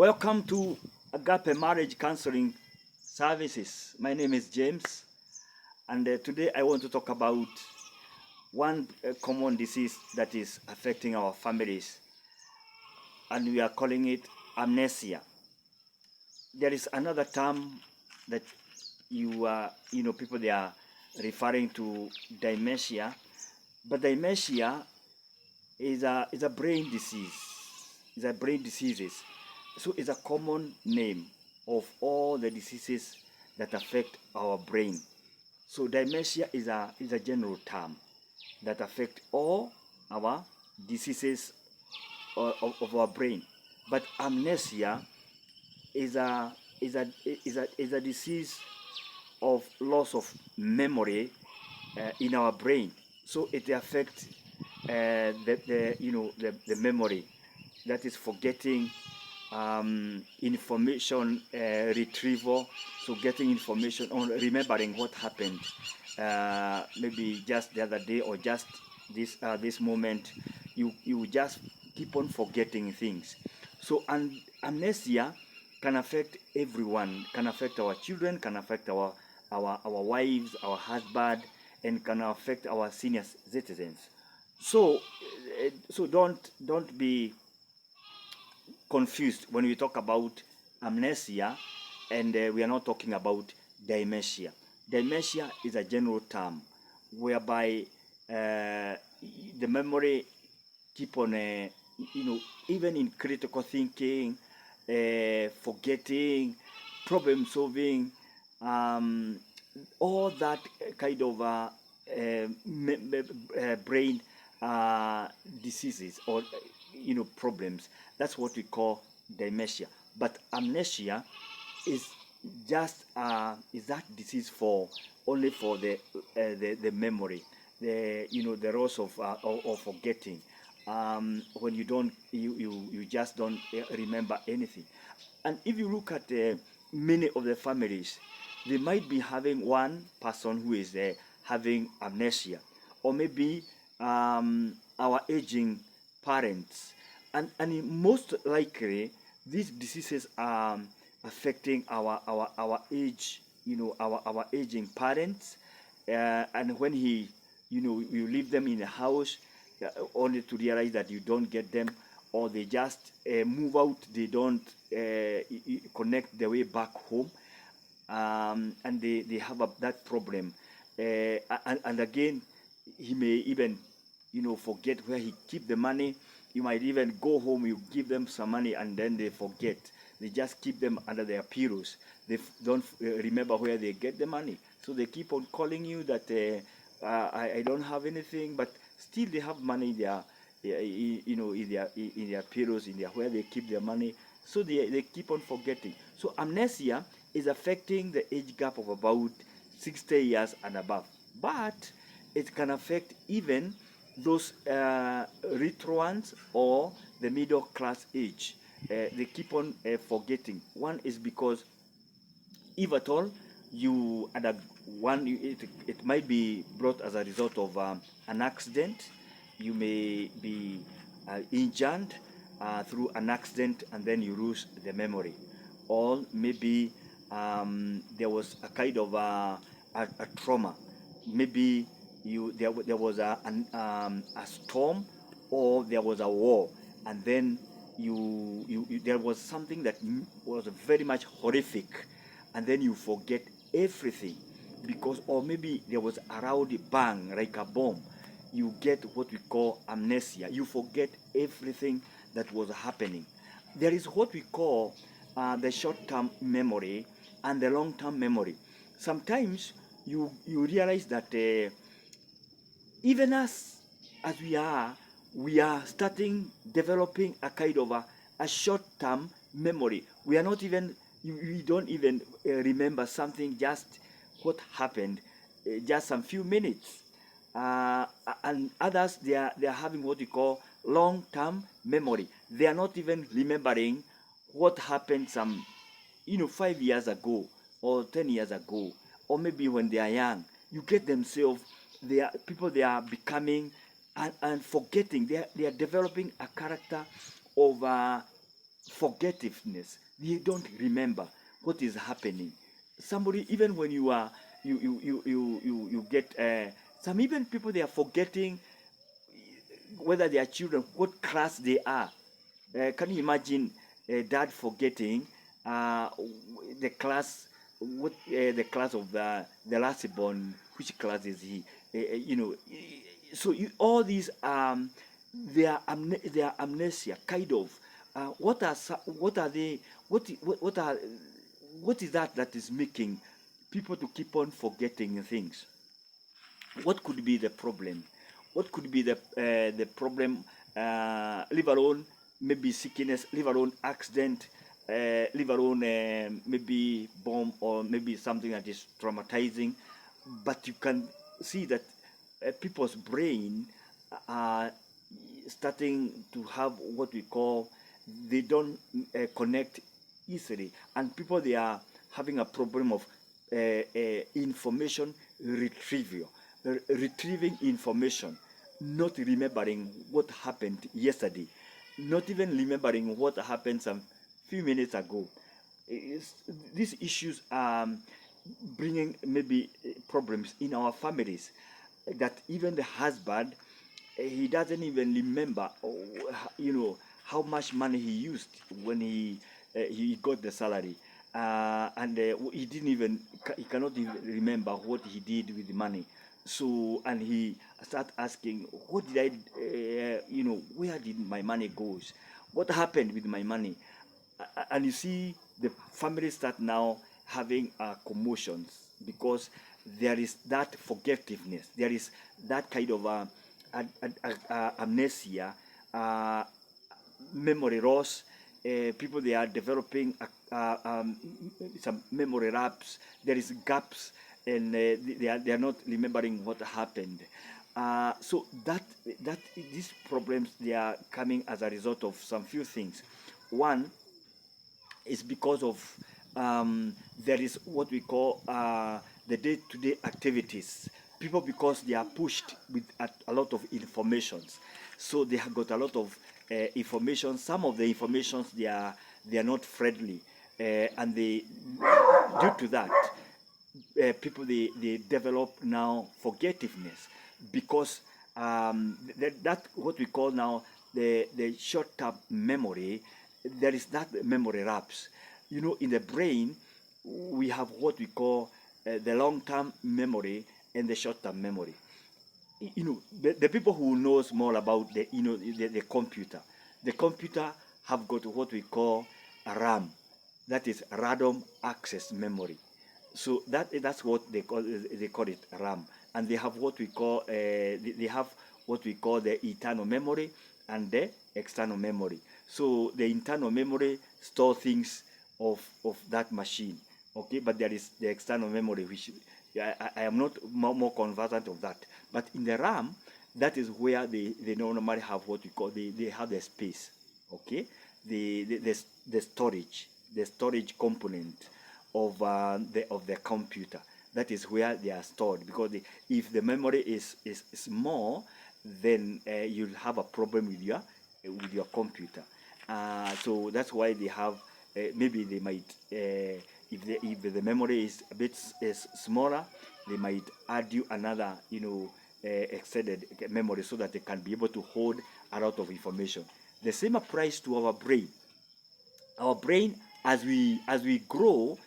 Welcome to Agape Marriage Counseling Services. My name is James, and today I want to talk about one common disease that is affecting our families, and we are calling it amnesia. There is another term that people they are referring to dementia, but dementia is a brain disease. It's a brain diseases. So it's a common name of all the diseases that affect our brain. So dementia is a general term that affect all our diseases of our brain. But amnesia is a disease of loss of memory in our brain. So it affects the memory, that is forgetting, information retrieval, so getting information on remembering what happened maybe just the other day or just this moment. You just keep on forgetting things. So amnesia can affect everyone, can affect our children, can affect our wives, our husband, and can affect our senior citizens. So don't be confused when we talk about amnesia, and we are not talking about dementia. Dementia is a general term whereby the memory keep on, even in critical thinking, forgetting, problem solving, all that kind of brain diseases or problems. That's what we call dementia. But amnesia is just is that disease for only for the memory, the loss of forgetting. When you just don't remember anything. And if you look at many of the families, they might be having one person who is having amnesia, or maybe our aging parents, and most likely these diseases are affecting our age, our aging parents, and when you leave them in a house, only to realize that you don't get them, or they just move out, they don't connect their way back home, and they have that problem, and again he may even forget where he keep the money. You might even go home, you give them some money, and then they forget. They just keep them under their pillows. They don't remember where they get the money. So they keep on calling you that I don't have anything, but still they have money there, in their pillows, in their where they keep their money. So they keep on forgetting. So amnesia is affecting the age gap of about 60 years and above. But it can affect even those retro ones or the middle class age. They keep on forgetting. One is because if at all you had it might be brought as a result of an accident. You may be injured through an accident, and then you lose the memory. Or maybe there was a kind of a trauma. Maybe there was a storm, or there was a war, and then there was something that was very much horrific, and then you forget everything, because, or maybe there was a rowdy bang like a bomb. You get what we call amnesia. You forget everything that was happening. There is what we call the short-term memory and the long-term memory. Sometimes you realize that even as we are starting developing a kind of a short-term memory. We are not even, we don't even remember something, just what happened just some few minutes. And others, they are having what we call long-term memory. They are not even remembering what happened some 5 years ago or 10 years ago, or maybe when they are young. You get themselves, they are becoming and forgetting. They are developing a character of forgettiveness. You don't remember what is happening. Somebody, even when you are, you get some, even people, they are forgetting whether they are children, what class they are. Can you imagine dad forgetting the class, what the class of the last born, which class is he? So all these they are amnesia, kind of. What are they? What are what is that is making people to keep on forgetting things? What could be the problem? What could be the problem? Leave alone maybe sickness, leave alone accident, leave alone maybe bomb, or maybe something that is traumatizing. But you can see that people's brain are starting to have what we call, they don't connect easily, and people, they are having a problem of information retrieval, retrieving information, not remembering what happened yesterday, not even remembering what happened some few minutes ago. It's, these issues are bringing maybe problems in our families, that even the husband, he doesn't even remember, how much money he used when he got the salary, and he didn't even, he cannot even remember what he did with the money. So, and he start asking, what did I, where did my money goes? What happened with my money? And you see the family start now having commotions, because there is that forgettiveness, there is that kind of amnesia, uh, memory loss. People, they are developing some memory lapse. There is gaps, and they are not remembering what happened. So that these problems, they are coming as a result of some few things. One is because of there is what we call the day-to-day activities. People, because they are pushed with a lot of informations, so they have got a lot of information. Some of the informations, they are not friendly, and they, due to that, people, they develop now forgettiveness, because that what we call now the short-term memory. There is that memory lapse. In the brain, we have what we call the long-term memory and the short-term memory. The people who knows more about the computer, the computer have got what we call a RAM, that is random access memory. So that's what they call it, RAM. And they have what we call they have what we call the internal memory and the external memory. So the internal memory store things of that machine, okay, but there is the external memory, which I am not more conversant of that. But in the RAM, that is where they normally have what we call, they have the space, okay, the storage component of the computer. That is where they are stored, because if the memory is small, then you'll have a problem with your computer. So that's why they have, maybe they might, if the memory is a bit smaller, they might add you another, extended memory, so that they can be able to hold a lot of information. The same applies to our brain. Our brain, as we grow,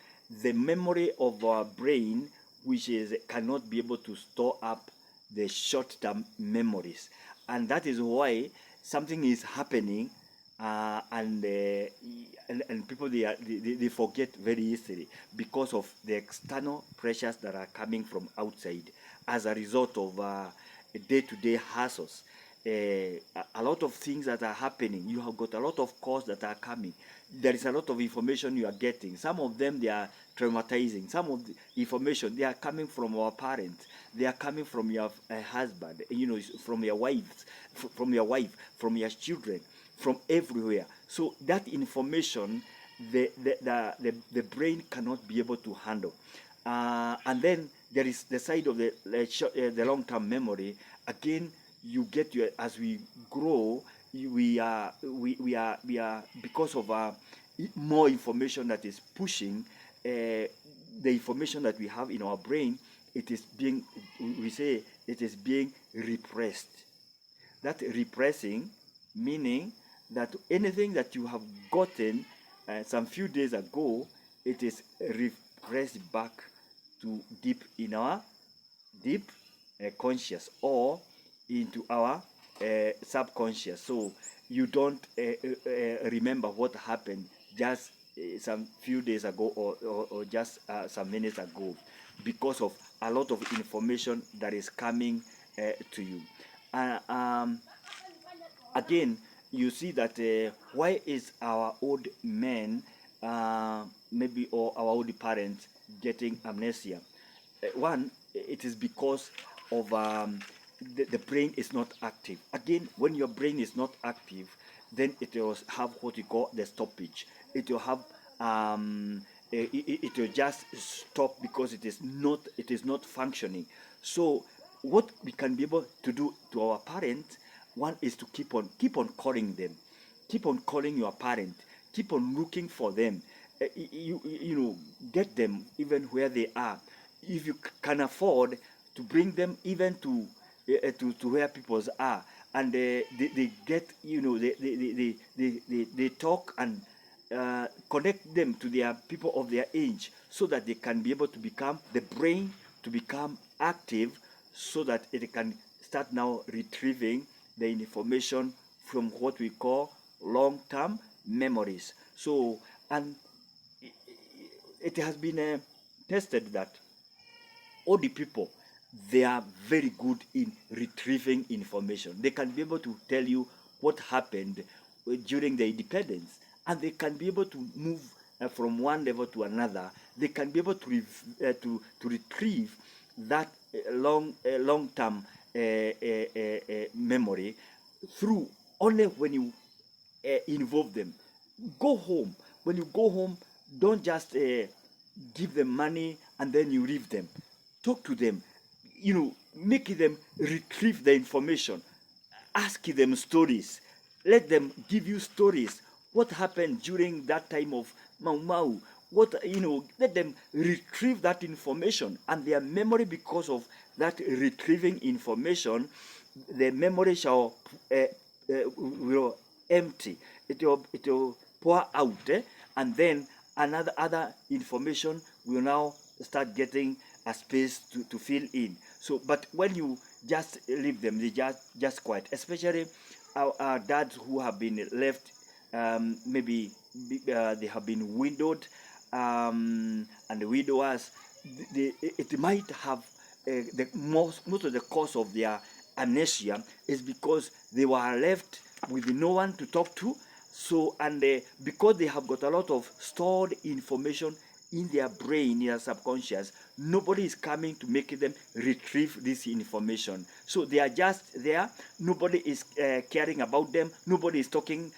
the memory of our brain, which is cannot be able to store up the short-term memories, and that is why something is happening, and people, they forget very easily, because of the external pressures that are coming from outside as a result of day-to-day hassles. A lot of things that are happening. You have got a lot of calls that are coming. There is a lot of information you are getting. Some of them, they are traumatizing. Some of the information, they are coming from our parents. They are coming from your husband. From your wives, from your children, from everywhere. So that information, the brain cannot be able to handle. And then there is the side of the long-term memory. Again, you get as we grow, we are because of more information that is pushing the information that we have in our brain. It is being, we say, it is being repressed. That repressing meaning that anything that you have gotten some few days ago, it is repressed back to deep in our deep conscious, or into our subconscious. So you don't remember what happened just some few days ago, or just some minutes ago, because of a lot of information that is coming to you. Again, you see that why is our old men, maybe, or our old parents getting amnesia? One, it is because of the brain is not active. Again, when your brain is not active, then it will have what you call the stoppage. It will have it will just stop because it is not functioning. So what we can be able to do to our parents, one is to keep on calling them, keep on calling your parent, keep on looking for them. You know, get them even where they are. If you can afford to bring them even to where people are, and they get, you know, they talk and connect them to their people of their age, so that they can be able to become the brain to become active, so that it can start now retrieving the information from what we call long-term memories. So, and it has been tested that all the people, they are very good in retrieving information. They can be able to tell you what happened during the independence, and they can be able to move from one level to another. They can be able to retrieve that long-term memory through only when you involve them. Go home. When you go home, don't just give them money and then you leave them. Talk to them. You know, make them retrieve the information. Ask them stories. Let them give you stories. What happened during that time of Mau Mau? What, you know, let them retrieve that information, and their memory, because of that retrieving information, the memory shall will empty. It will pour out, and then other information will now start getting a space to fill in. So, but when you just leave them, they just quiet, especially our dads who have been left, maybe they have been widowed, and the widowers, it might have the most of the cause of their amnesia is because they were left with no one to talk to. So, and because they have got a lot of stored information in their brain, in their subconscious, nobody is coming to make them retrieve this information. So they are just there. Nobody is caring about them. Nobody is talking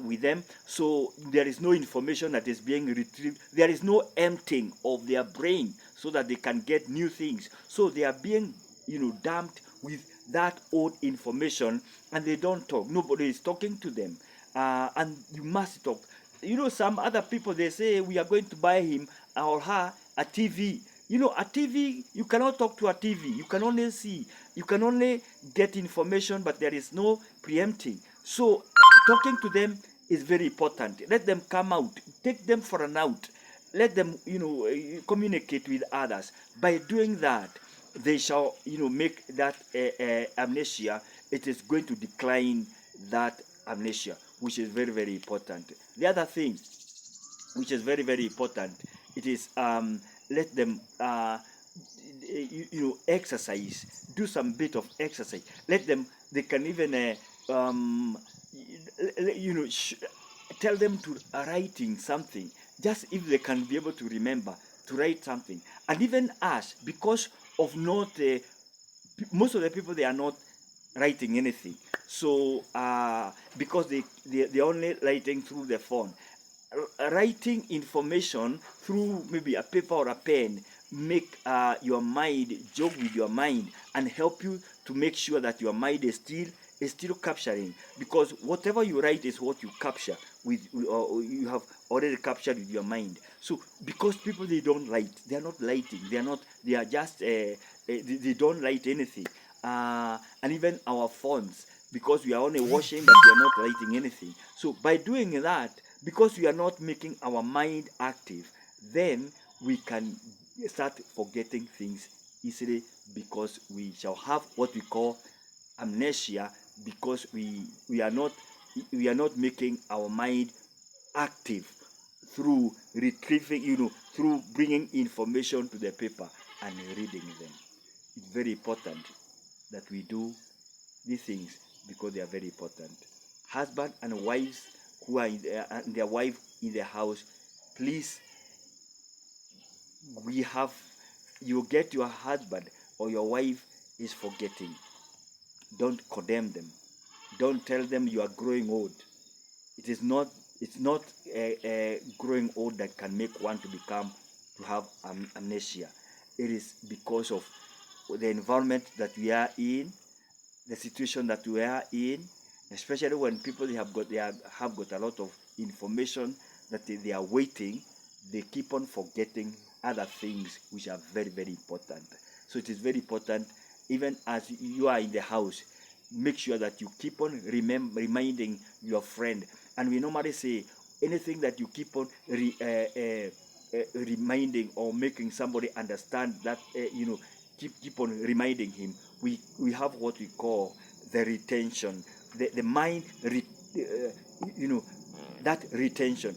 with them. So there is no information that is being retrieved. There is no emptying of their brain so that they can get new things. So they are being, you know, dumped with that old information, and they don't talk. Nobody is talking to them. And you must talk. You know, some other people, they say we are going to buy him or her a TV. You know, a TV, you cannot talk to a TV. You can only see, you can only get information, but there is no preempting. So talking to them is very important. Let them come out. Take them for an out. Let them, you know, communicate with others. By doing that, they shall, you know, make that amnesia. It is going to decline that amnesia, which is very, very important. The other thing, which is very, very important, it is let them you know, exercise. Do some bit of exercise. Let them. They can even you know, tell them to writing something. Just if they can be able to remember to write something, and even us, because of not most of the people, they are not writing anything. So because they're only writing through the phone. Writing information through maybe a paper or a pen make your mind, joke with your mind, and help you to make sure that your mind is still is still capturing, because whatever you write is what you capture or you have already captured with your mind. So because people, they don't write, they are not writing, they are just they don't write anything. And even our phones, because we are only watching but we are not writing anything. So by doing that, because we are not making our mind active, then we can start forgetting things easily, because we shall have what we call amnesia, because we are not making our mind active through retrieving, through bringing information to the paper and reading them. It's very important that we do these things, because they are very important. Husband and wives who are and their wife in the house, please, we have you get your husband or your wife is forgetting, don't condemn them, don't tell them you are growing old. It's not a growing old that can make one to have amnesia. It is because of the environment that we are in, the situation that we are in, especially when people have got a lot of information that they are waiting, they keep on forgetting other things which are very, very important. So it is very important, even as you are in the house, make sure that you keep on reminding your friend. And we normally say anything that you keep on reminding or making somebody understand that keep on reminding him, we have what we call the retention, the mind that retention,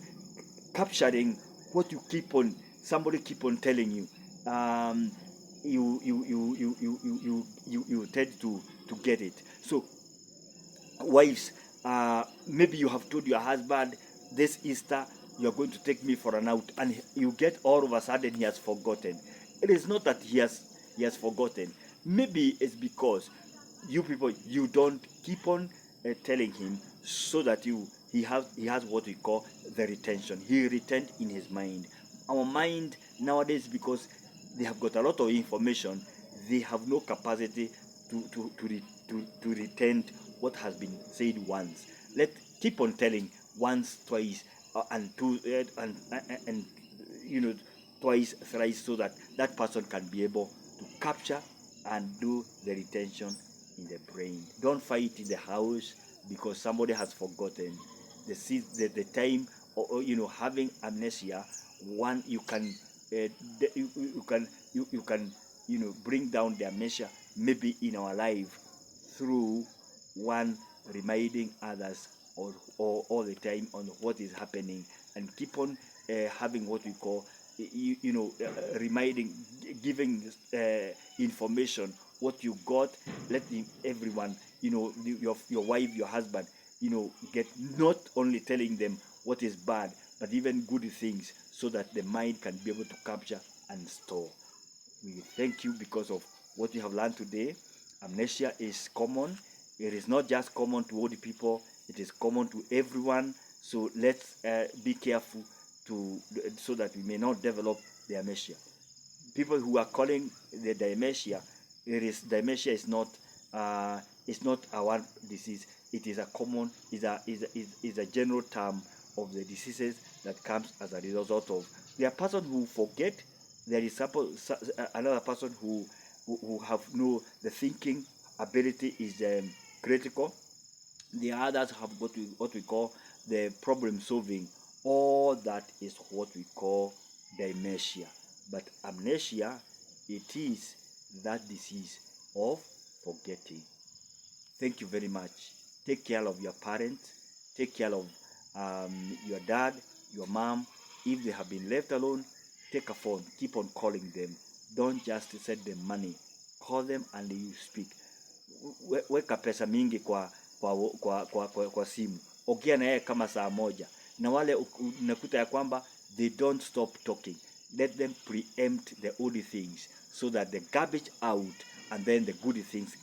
capturing what somebody keep on telling you. You tend to get it. So wives, maybe you have told your husband, this Easter you're going to take me for an out, and you get all of a sudden he has forgotten. It is not that he has forgotten. Maybe it's because you people, you don't keep on telling him, so that he has what we call the retention. He retained in his mind. Our mind nowadays, because they have got a lot of information, they have no capacity to retain what has been said once. Let keep on telling once, twice, and two, and twice, thrice, so that that person can be able to capture and do the retention in the brain. Don't fight in the house because somebody has forgotten. The time, or having amnesia. One, you can you can bring down the amnesia, maybe in our life, through one, reminding others or all the time on what is happening, and keep on having what we call reminding, giving information what you got. Let everyone, your wife, your husband, get, not only telling them what is bad, but even good things, so that the mind can be able to capture and store. We thank you because of what you have learned today. Amnesia is common. It is not just common to old people, it is common to everyone. So let's be careful so that we may not develop the amnesia. People who are calling the dementia, dementia is not a one disease. It is a common, is a general term of the diseases that comes as a result of. There are persons who forget. There is another person who have no, the thinking ability is critical. The others have got what we call the problem solving. All that is what we call dementia. But amnesia, it is that disease of forgetting. Thank you very much. Take care of your parents. Take care of your dad, your mom. If they have been left alone, take a phone. Keep on calling them. Don't just send them money. Call them and you speak. Weka pesa mingi kwa simu. Ongea na yeye kama saa moja. Na wale unakuta ya kwamba they don't stop talking. Let them preempt the old things, so that the garbage out and then the good things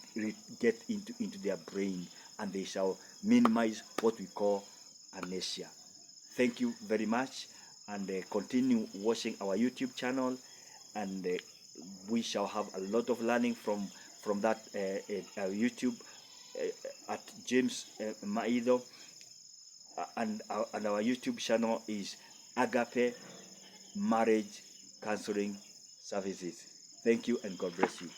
get into their brain, and they shall minimize what we call amnesia. Thank you very much, and continue watching our YouTube channel, and we shall have a lot of learning from that YouTube at James Maido, and our YouTube channel is Agape Marriage Counseling Services. Thank you and God bless you.